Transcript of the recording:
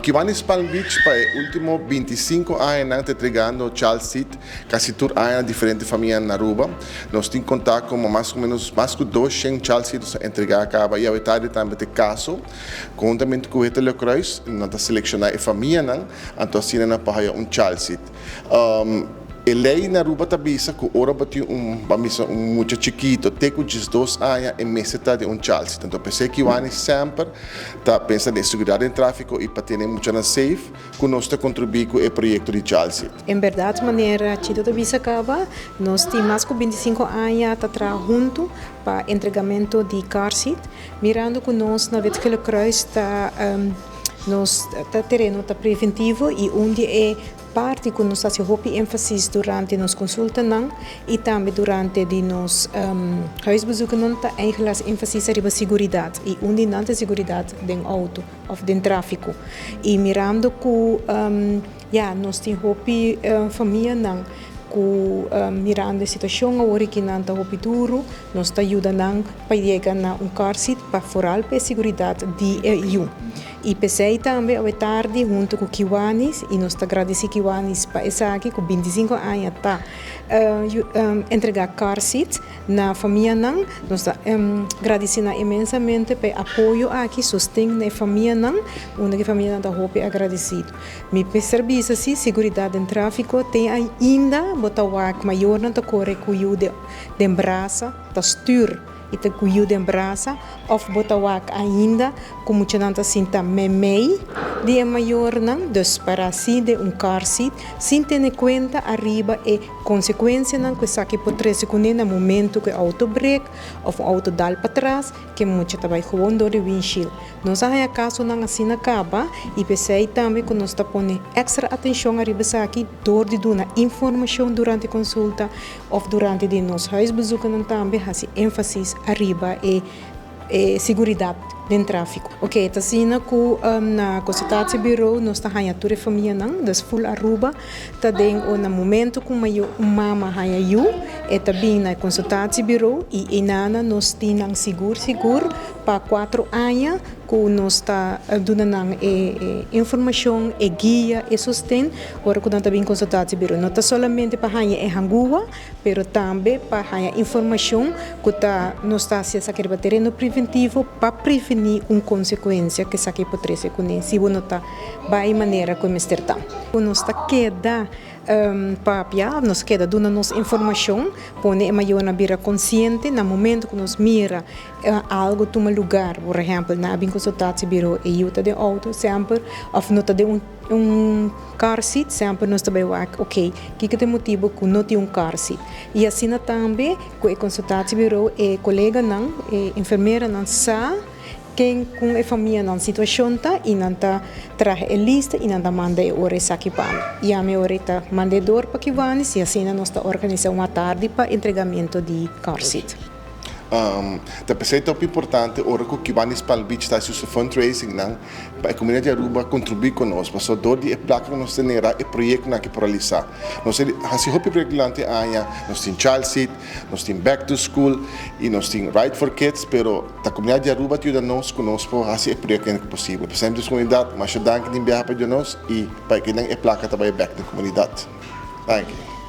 Kiwanis Palm Beach para os últimos 25 anos entregando child seat, quase todos anos diferentes famílias na Aruba. Nós temos contato com mais ou menos mais de 200 child seats entregar a cabo e a verdade também tem caso, juntamente com o Hetelo Cruz, nós selecionar a família, então assim nós para um child seat. A lei na Aruba tabisa que ora bati muito chiquito, tem que 2 anos e meseta de um child seat. Então pensei que o ano sempre está pensando em segurança em tráfego e para ter muito na safe, que nós está contribuindo com o projeto de child seat. Em verdade, maneira chido tabisa acaba, nós temos mais de 25 anos a trabalhar junto para entregamento de car seat, mirando que nós na Hetelo Cruz está nós terreno está preventivo e onde é parte que nós fazemos ênfase durante nos consulta e também durante de nos huisbezoeken não está eigenlijk ênfase sobre segurança e onde não tem segurança do auto ou do tráfego e mirando que nós temos família não mirando a situação agora que não está duro, nós está ajudando para chegar a car seat para foral para a segurança de eu. E pensei também à tarde junto com Kiwanis e nós agradecemos Kiwanis para essa aqui com 25 anos está entregar car seat na família não nós agradecendo imensamente pelo apoio aqui sustento na família não onde a família está muito agradecido. Me serviço assim segurança em tráfego tem ainda botar o maior não corre com o de braça tá stuur e te cuido de braça of botar ainda como tinha nanta sinta memei de maior não dus para assim de car seat sem ter em conta arriba e consequência não que saque por 3 segundos no momento que auto break ou auto dá para trás que muito também gewoon do windshield nós há caso não assim acaba e pensei também que nós está pondo extra atenção arriba aqui dor de duna informação durante a consulta ou durante de nos huisbezoeken também assim ênfase arriba e segurança do tráfego. Ok, tá sendo que na consultatie bureau nós está ganhando toda a família não, das full Aruba, tá dentro no momento que mama ganha eu, e também na consultatie bureau e inana nós temos seguro para 4 anos que nós está dando informação e guia e sustento, ora que também consultatie bureau não está somente para ganhar e hangua, pero também para ganhar informação que nós está se saber terreno preventivo para prevenir uma consequência que saque por 3 segundos se não está vai maneira como está nós está queda papia nos queda dando nos informação pone maior na bira consciente no momento que nos mira algo toma lugar por exemplo na bem consultatie bureau e eu de auto sempre of nota de car seat sempre nós também ok que tem motivo que não tem car seat e assim também com a consultatie bureau e colega não enfermeira não sa quem com a família na situação tá e não tá traz a lista e não tá manda ore aqui para e a minha hora tá mandador para que vá e assim nós tá organizando uma tarde para entregamento de car seat. Da pensei tão importante ora que Kiwanis Palm Beach está seu fundraising não para a comunidade Aruba contribuir conosco para dor de placa que nós temos e projeto na que por realizar nós assim hope preglante anya nós tem child seat nós tem back to school e nós tem ride for kids pero a comunidade Aruba ajuda nós conosco assim é projeto que possível para sempre a comunidade mas danke de enviar para nós e para que não é placa também back na comunidade. Thank you.